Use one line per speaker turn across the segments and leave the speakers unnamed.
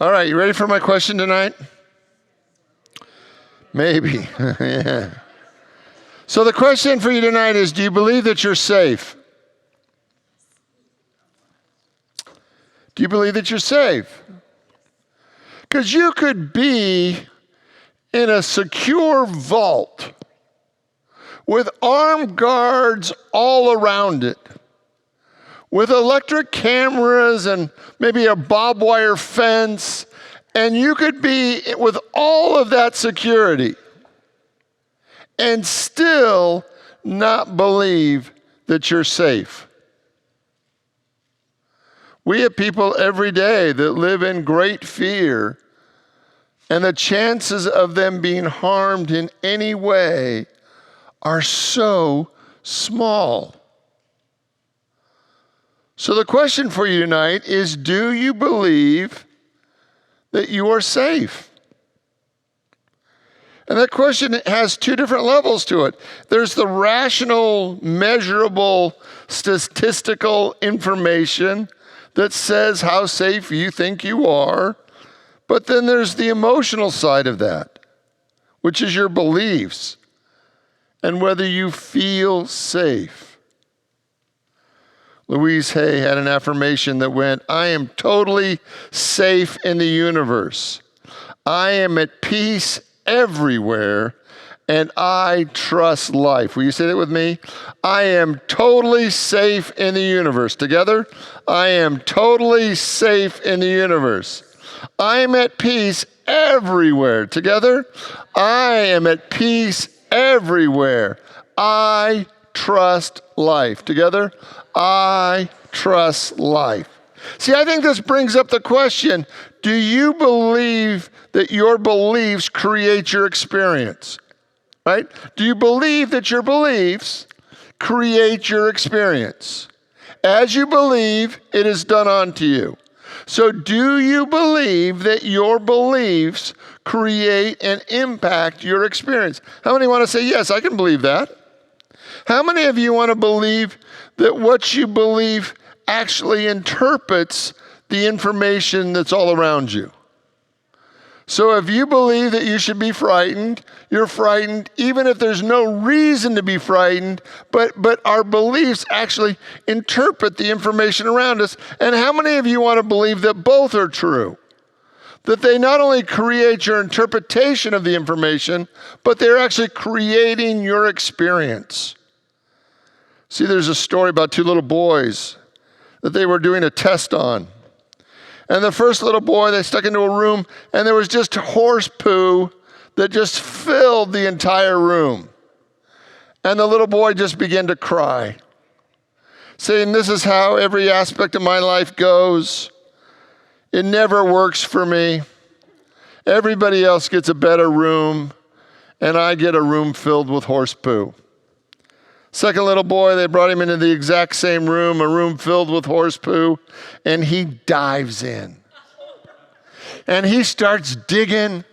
All right, you ready for my question tonight? Maybe. Yeah. So the question for you tonight is, do you believe that you're safe? Do you believe that you're safe? Because you could be in a secure vault with armed guards all around it, with electric cameras and maybe a barbed wire fence, and you could be with all of that security and still not believe that you're safe. We have people every day that live in great fear, and the chances of them being harmed in any way are so small. So the question for you tonight is, do you believe that you are safe? And that question has two different levels to it. There's the rational, measurable, statistical information that says how safe you think you are. But then there's the emotional side of that, which is your beliefs and whether you feel safe. Louise Hay had an affirmation that went, I am totally safe in the universe. I am at peace everywhere, and I trust life. Will you say that with me? I am totally safe in the universe. Together, I am totally safe in the universe. I am at peace everywhere. Together, I am at peace everywhere. I trust life. Together, I trust life. See, I think this brings up the question, do you believe that your beliefs create your experience? Right? Do you believe that your beliefs create your experience? As you believe, it is done unto you. So do you believe that your beliefs create and impact your experience? How many want to say, yes, I can believe that? How many of you want to believe that what you believe actually interprets the information that's all around you? So if you believe that you should be frightened, you're frightened even if there's no reason to be frightened, but our beliefs actually interpret the information around us. And how many of you want to believe that both are true? That they not only create your interpretation of the information, but they're actually creating your experience. See, there's a story about two little boys that they were doing a test on. And the first little boy, they stuck into a room, and there was just horse poo that just filled the entire room. And the little boy just began to cry, saying, this is how every aspect of my life goes. It never works for me. Everybody else gets a better room, and I get a room filled with horse poo. Second little boy, they brought him into the exact same room, a room filled with horse poo, and he dives in. And he starts digging.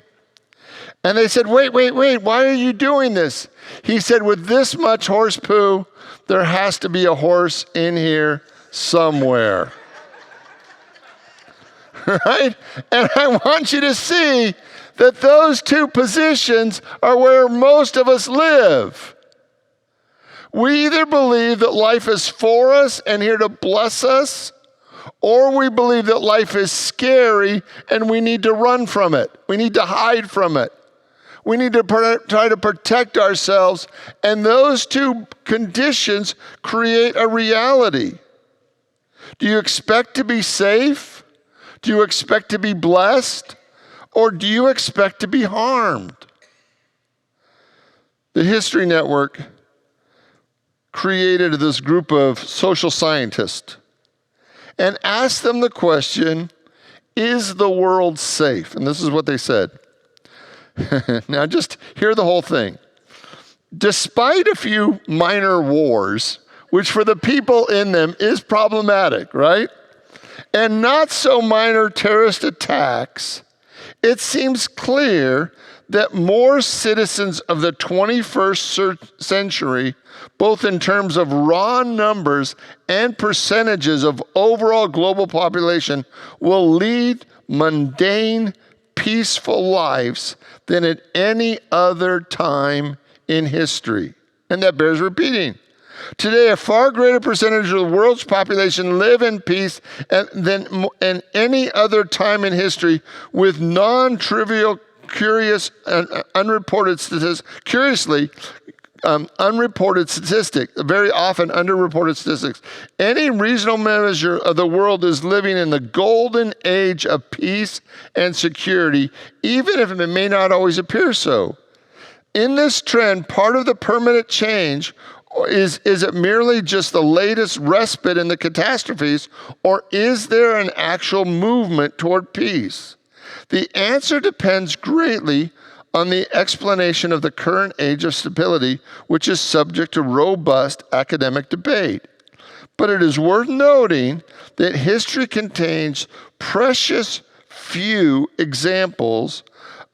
And they said, wait, why are you doing this? He said, with this much horse poo, there has to be a horse in here somewhere. Right? And I want you to see that those two positions are where most of us live. We either believe that life is for us and here to bless us, or we believe that life is scary and we need to run from it. We need to hide from it. We need to try to protect ourselves, and those two conditions create a reality. Do you expect to be safe? Do you expect to be blessed? Or do you expect to be harmed? The History Network created this group of social scientists and asked them the question, is the world safe? And this is what they said. Now just hear the whole thing. Despite a few minor wars, which for the people in them is problematic, right? And not so minor terrorist attacks, it seems clear that more citizens of the 21st century, both in terms of raw numbers and percentages of overall global population, will lead mundane, peaceful lives than at any other time in history. And that bears repeating. Today, a far greater percentage of the world's population live in peace than any other time in history, with non-trivial, curious, unreported statistics. Curiously, unreported statistics, very often underreported statistics. Any reasonable measure of the world is living in the golden age of peace and security, even if it may not always appear so. In this trend, part of the permanent change is it merely just the latest respite in the catastrophes, or is there an actual movement toward peace? The answer depends greatly on the explanation of the current age of stability, which is subject to robust academic debate. But it is worth noting that history contains precious few examples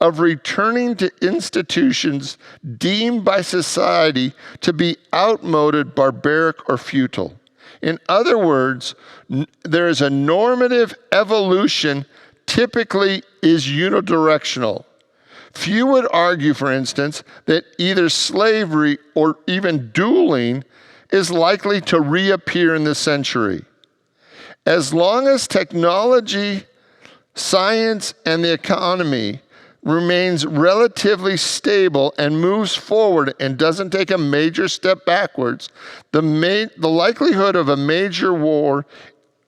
of returning to institutions deemed by society to be outmoded, barbaric, or futile. In other words, there is a normative evolution, typically is unidirectional. Few would argue, for instance, that either slavery or even dueling is likely to reappear in this century. As long as technology, science, and the economy remains relatively stable and moves forward and doesn't take a major step backwards, the likelihood of a major war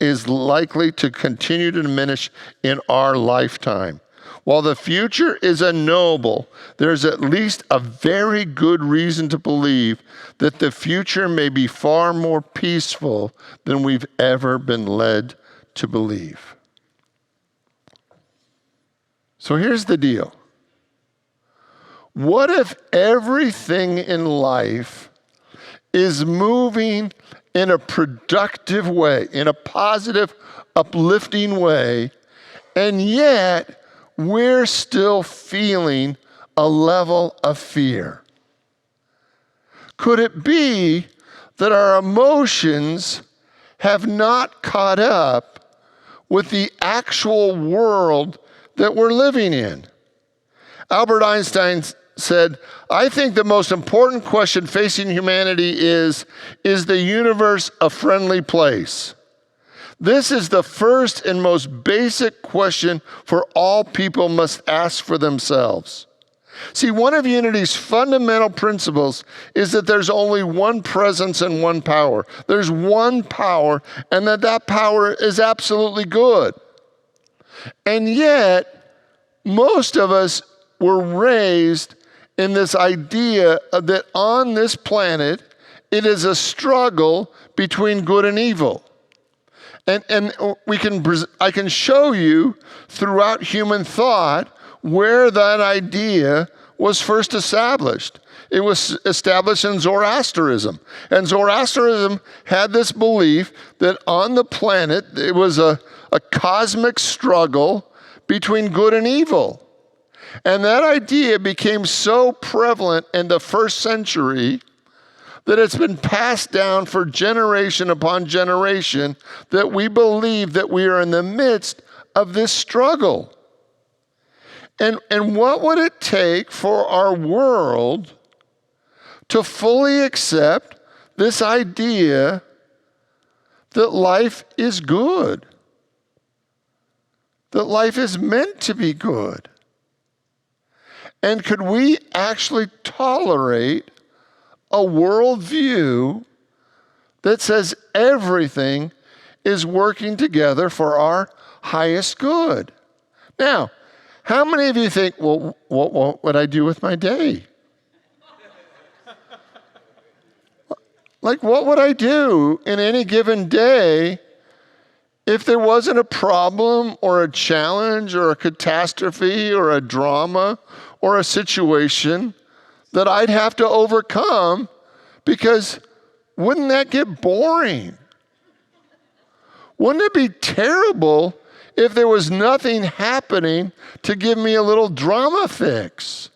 is likely to continue to diminish in our lifetime. While the future is unknowable, there's at least a very good reason to believe that the future may be far more peaceful than we've ever been led to believe. So here's the deal. What if everything in life is moving in a productive way, in a positive, uplifting way, and yet we're still feeling a level of fear? Could it be that our emotions have not caught up with the actual world that we're living in? Albert Einstein said, "I think the most important question facing humanity is the universe a friendly place? This is the first and most basic question for all people must ask for themselves." See, one of Unity's fundamental principles is that there's only one presence and one power. There's one power, and that power is absolutely good. And yet, most of us were raised in this idea that on this planet, it is a struggle between good and evil. And I can show you throughout human thought where that idea was first established. It was established in Zoroastrianism. And Zoroastrianism had this belief that on the planet, it was a cosmic struggle between good and evil. And that idea became so prevalent in the first century that it's been passed down for generation upon generation, that we believe that we are in the midst of this struggle. And what would it take for our world to fully accept this idea that life is good, that life is meant to be good? And could we actually tolerate a worldview that says everything is working together for our highest good? Now, how many of you think, well, what would I do with my day? Like, what would I do in any given day if there wasn't a problem or a challenge or a catastrophe or a drama or a situation that I'd have to overcome? Because wouldn't that get boring? Wouldn't it be terrible if there was nothing happening to give me a little drama fix?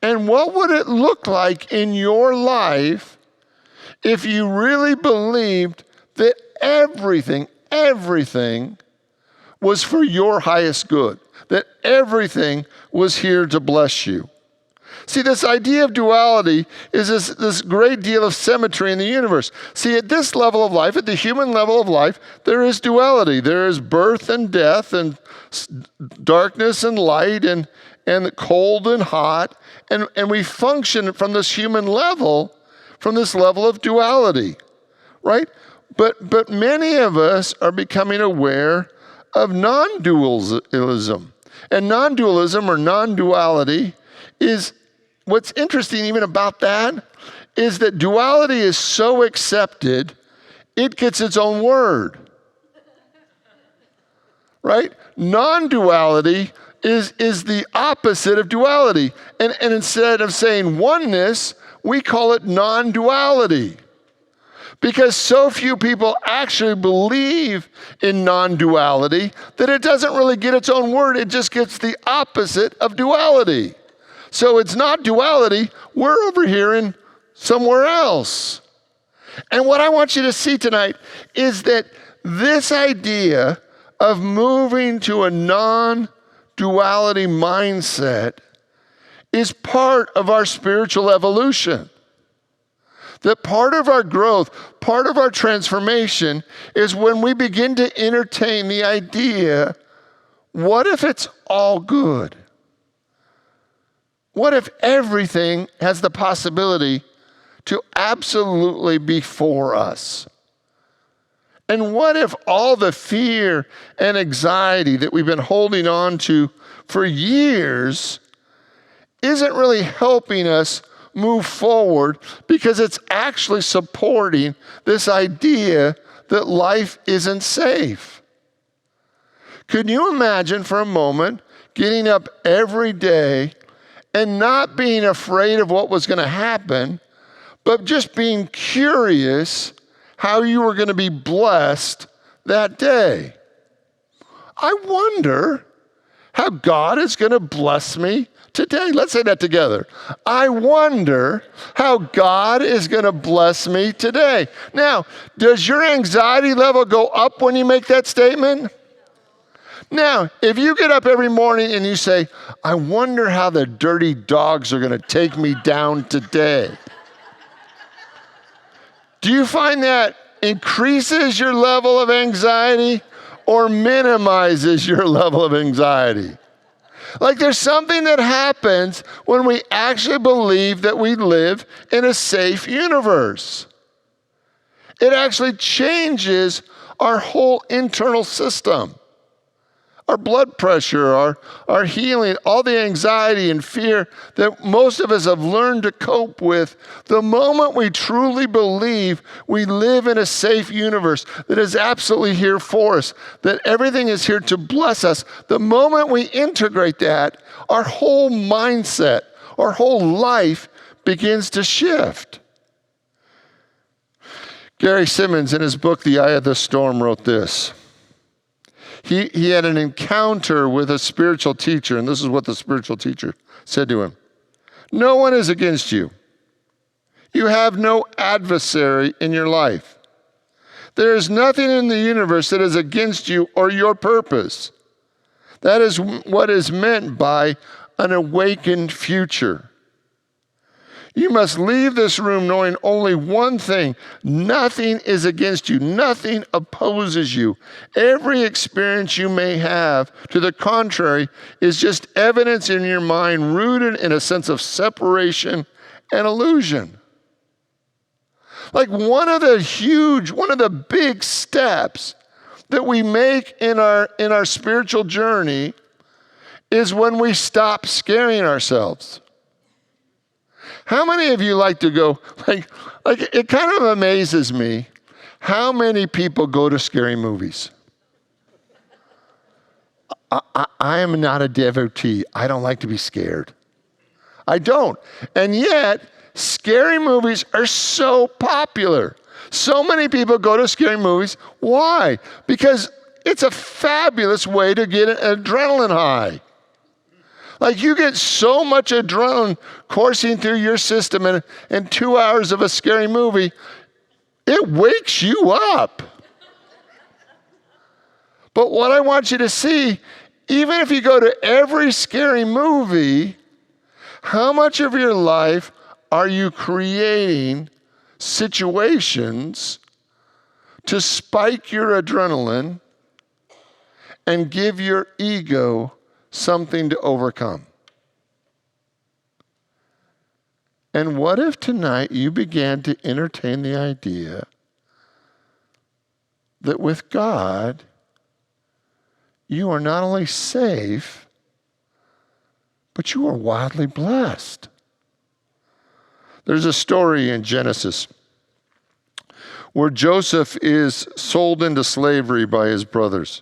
And what would it look like in your life if you really believed that everything was for your highest good, that everything was here to bless you. See, this idea of duality is this great deal of symmetry in the universe. See, at this level of life, at the human level of life, there is duality. There is birth and death, and darkness and light, and cold and hot. And we function from this human level, from this level of duality, right? But many of us are becoming aware of non-dualism. And non-dualism or non-duality is, what's interesting even about that is that duality is so accepted, it gets its own word. Right? Non-duality is the opposite of duality. And instead of saying oneness, we call it non-duality. Because so few people actually believe in non-duality that it doesn't really get its own word, it just gets the opposite of duality. So it's not duality, we're over here in somewhere else. And what I want you to see tonight is that this idea of moving to a non-duality mindset is part of our spiritual evolution. That part of our growth, part of our transformation is when we begin to entertain the idea, what if it's all good? What if everything has the possibility to absolutely be for us? And what if all the fear and anxiety that we've been holding on to for years isn't really helping us move forward because it's actually supporting this idea that life isn't safe? Could you imagine for a moment getting up every day and not being afraid of what was going to happen, but just being curious how you were going to be blessed that day? I wonder how God is going to bless me today. Let's say that together. I wonder how God is going to bless me today. Now, does your anxiety level go up when you make that statement? Now, if you get up every morning and you say, I wonder how the dirty dogs are going to take me down today, do you find that increases your level of anxiety or minimizes your level of anxiety? Like, there's something that happens when we actually believe that we live in a safe universe. It actually changes our whole internal system. Our blood pressure, our healing, all the anxiety and fear that most of us have learned to cope with. The moment we truly believe we live in a safe universe that is absolutely here for us, that everything is here to bless us, the moment we integrate that, our whole mindset, our whole life begins to shift. Gary Simmons, in his book, The Eye of the Storm, wrote this. He had an encounter with a spiritual teacher, and this is what the spiritual teacher said to him. No one is against you. You have no adversary in your life. There is nothing in the universe that is against you or your purpose. That is what is meant by an awakened future. You must leave this room knowing only one thing. Nothing is against you. Nothing opposes you. Every experience you may have, to the contrary, is just evidence in your mind rooted in a sense of separation and illusion. Like one of the big steps that we make in our spiritual journey is when we stop scaring ourselves. How many of you like to go, like it kind of amazes me how many people go to scary movies. I am not a devotee. I don't like to be scared. I don't. And yet, scary movies are so popular. So many people go to scary movies. Why? Because it's a fabulous way to get an adrenaline high. Like you get so much adrenaline coursing through your system in 2 hours of a scary movie, it wakes you up. But what I want you to see, even if you go to every scary movie, how much of your life are you creating situations to spike your adrenaline and give your ego something to overcome? And what if tonight you began to entertain the idea that with God, you are not only safe, but you are wildly blessed? There's a story in Genesis where Joseph is sold into slavery by his brothers.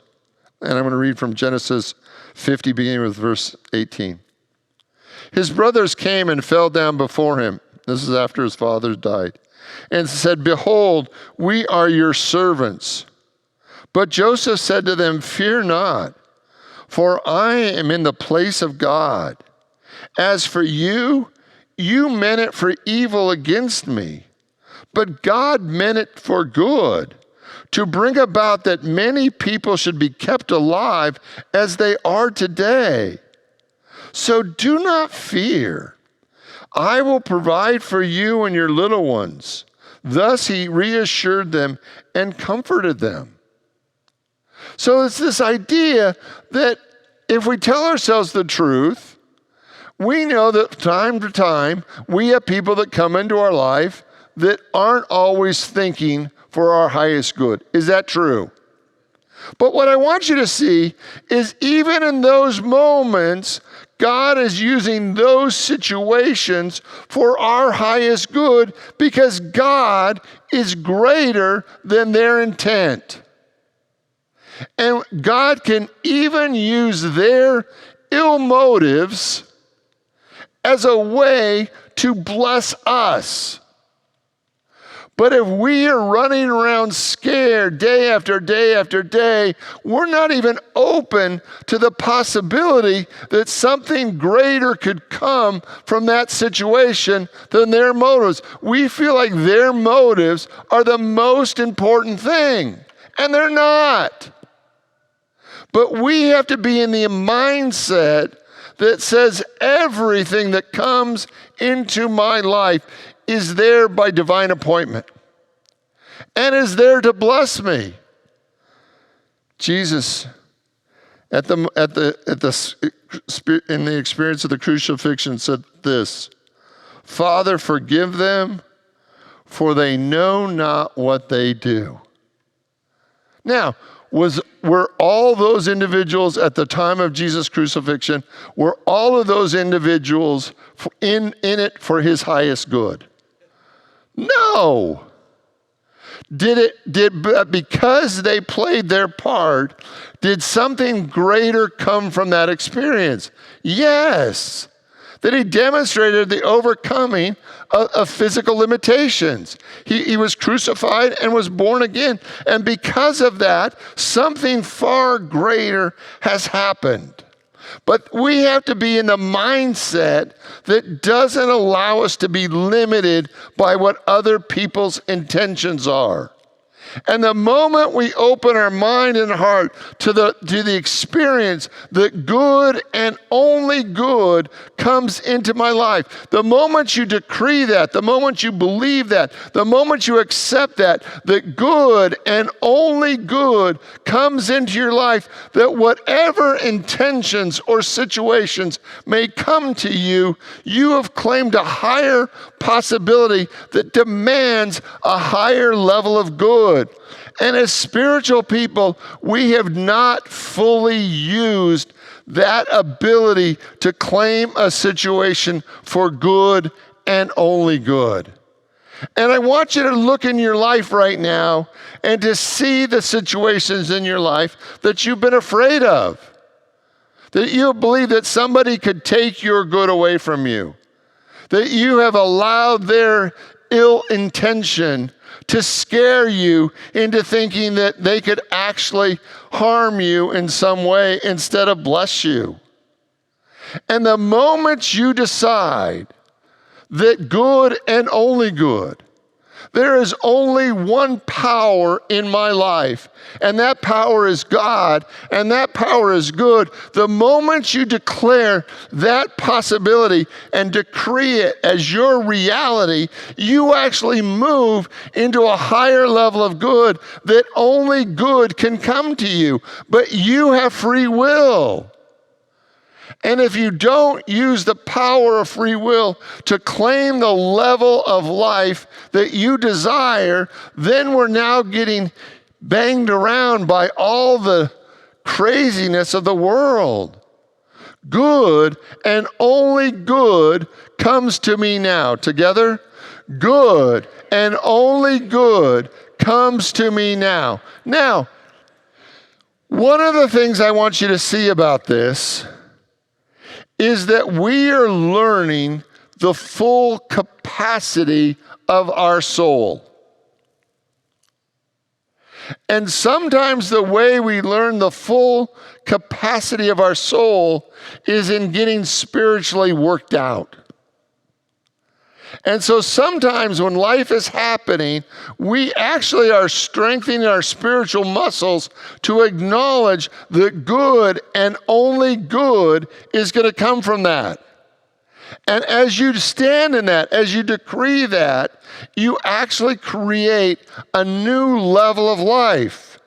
And I'm going to read from Genesis 50, beginning with verse 18. His brothers came and fell down before him. This is after his father died. And said, "Behold, we are your servants." But Joseph said to them, "Fear not, for I am in the place of God. As for you, you meant it for evil against me, but God meant it for good, to bring about that many people should be kept alive as they are today. So do not fear. I will provide for you and your little ones." Thus he reassured them and comforted them. So it's this idea that if we tell ourselves the truth, we know that time to time, we have people that come into our life that aren't always thinking for our highest good. Is that true? But what I want you to see is even in those moments, God is using those situations for our highest good because God is greater than their intent. And God can even use their ill motives as a way to bless us. But if we are running around scared day after day after day, we're not even open to the possibility that something greater could come from that situation than their motives. We feel like their motives are the most important thing, and they're not. But we have to be in the mindset that says everything that comes into my life is there by divine appointment and is there to bless me. Jesus, in the experience of the crucifixion, said this: "Father, forgive them, for they know not what they do." Now, were all those individuals at the time of Jesus' crucifixion, were all of those individuals in it for his highest good? No. Because they played their part, did something greater come from that experience? Yes. That he demonstrated the overcoming of physical limitations. He was crucified and was born again. And because of that, something far greater has happened. But we have to be in the mindset that doesn't allow us to be limited by what other people's intentions are. And the moment we open our mind and heart to the experience that good and only good comes into my life, the moment you decree that, the moment you believe that, the moment you accept that good and only good comes into your life, that whatever intentions or situations may come to you, you have claimed a higher possibility that demands a higher level of good. And as spiritual people, we have not fully used that ability to claim a situation for good and only good. And I want you to look in your life right now and to see the situations in your life that you've been afraid of. That you believe that somebody could take your good away from you. That you have allowed their ill intention to scare you into thinking that they could actually harm you in some way instead of bless you. And the moment you decide that good and only good, There is only one power in my life, and that power is God, and that power is good. The moment you declare that possibility and decree it as your reality, you actually move into a higher level of good that only good can come to you. But you have free will. And if you don't use the power of free will to claim the level of life that you desire, then we're now getting banged around by all the craziness of the world. Good and only good comes to me now. Together? Good and only good comes to me now. Now, one of the things I want you to see about this is that we are learning the full capacity of our soul. And sometimes the way we learn the full capacity of our soul is in getting spiritually worked out. And so sometimes when life is happening, we actually are strengthening our spiritual muscles to acknowledge that good and only good is going to come from that. And as you stand in that, as you decree that, you actually create a new level of life.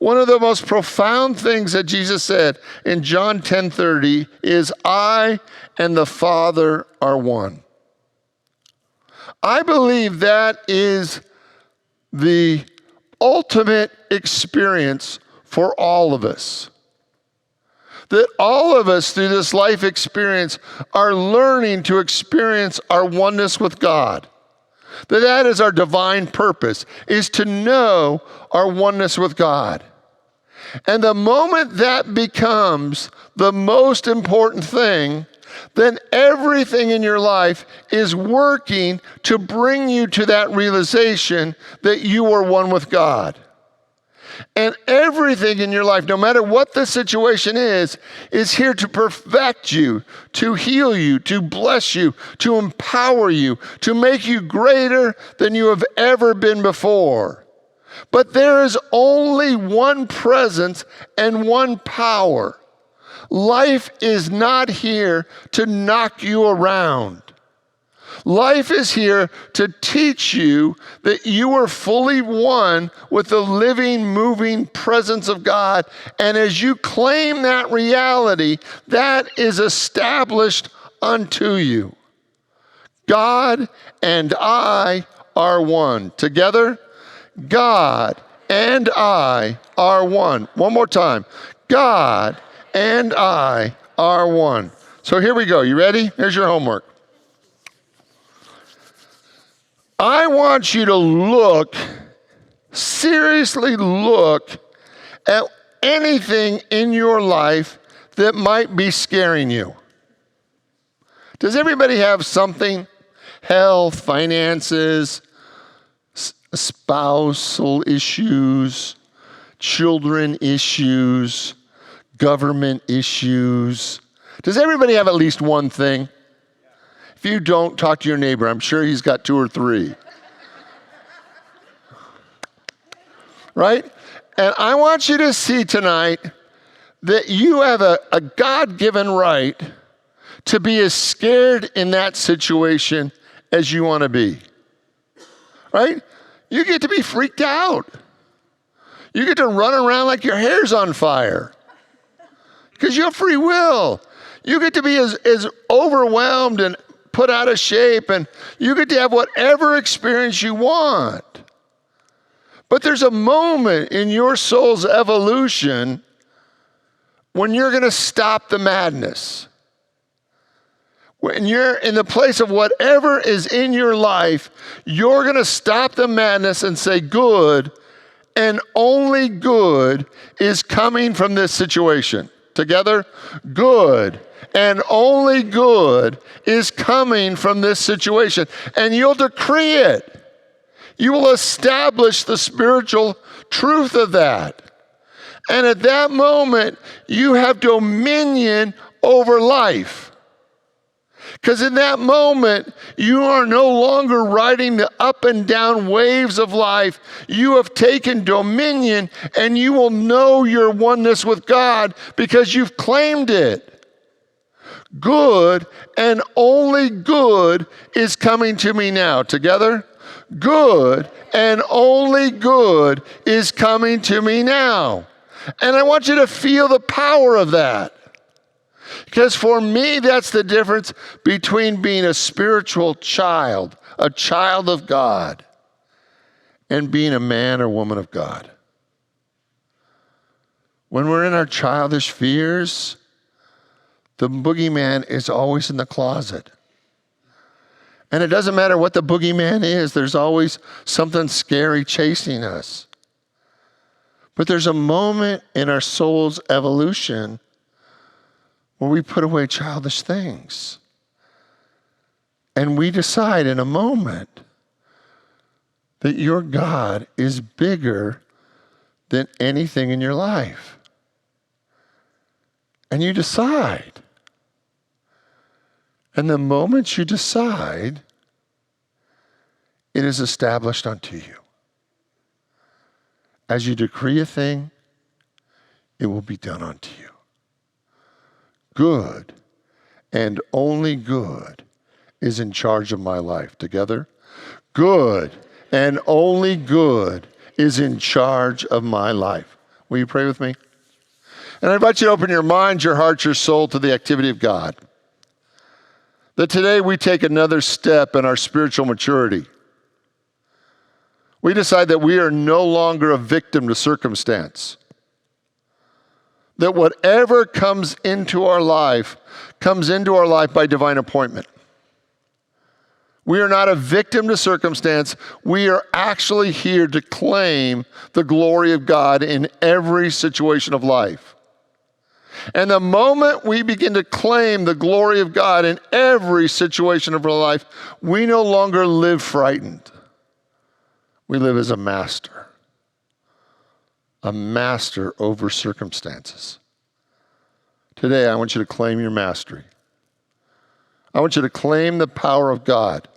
One of the most profound things that Jesus said in John 10:30 is, I and the Father are one. I believe that is the ultimate experience for all of us. That all of us through this life experience are learning to experience our oneness with God. That is our divine purpose, is to know our oneness with God. And the moment that becomes the most important thing, then everything in your life is working to bring you to that realization that you are one with God. And everything in your life, no matter what the situation is here to perfect you, to heal you, to bless you, to empower you, to make you greater than you have ever been before. But there is only one presence and one power. Life is not here to knock you around. Life is here to teach you that you are fully one with the living, moving presence of God. And as you claim that reality, that is established unto you. God and I are one. Together, God and I are one. One more time. God and I are one. So here we go. You ready? Here's your homework. I want you to seriously look at anything in your life that might be scaring you. Does everybody have something? Health, finances, spousal issues, children issues, government issues. Does everybody have at least one thing? If you don't, talk to your neighbor. I'm sure he's got 2 or 3. Right? And I want you to see tonight that you have a God-given right to be as scared in that situation as you want to be. Right? You get to be freaked out. You get to run around like your hair's on fire. Because you have free will. You get to be as overwhelmed and put out of shape, and you get to have whatever experience you want. But there's a moment in your soul's evolution when you're going to stop the madness. When you're in the place of whatever is in your life, you're going to stop the madness and say, good and only good is coming from this situation. Together, good and only good is coming from this situation. And you'll decree it. You will establish the spiritual truth of that. And at that moment, you have dominion over life. Because in that moment, you are no longer riding the up and down waves of life. You have taken dominion, and you will know your oneness with God because you've claimed it. Good and only good is coming to me now. Together? Good and only good is coming to me now. And I want you to feel the power of that. Because for me, that's the difference between being a spiritual child, a child of God, and being a man or woman of God. When we're in our childish fears, the boogeyman is always in the closet. And it doesn't matter what the boogeyman is, there's always something scary chasing us. But there's a moment in our soul's evolution where we put away childish things. And we decide in a moment that your God is bigger than anything in your life. And you decide. And the moment you decide, it is established unto you. As you decree a thing, it will be done unto you. Good and only good is in charge of my life. Together? Good and only good is in charge of my life. Will you pray with me? And I invite you to open your mind, your heart, your soul to the activity of God. That today we take another step in our spiritual maturity. We decide that we are no longer a victim to circumstance. That whatever comes into our life by divine appointment. We are not a victim to circumstance. We are actually here to claim the glory of God in every situation of life. And the moment we begin to claim the glory of God in every situation of our life, we no longer live frightened. We live as a master over circumstances. Today, I want you to claim your mastery. I want you to claim the power of God.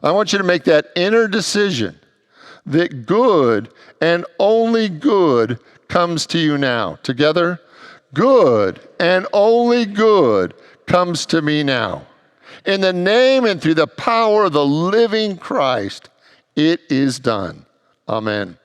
I want you to make that inner decision that good and only good comes to you now. Together, good and only good comes to me now. In the name and through the power of the living Christ, it is done. Amen.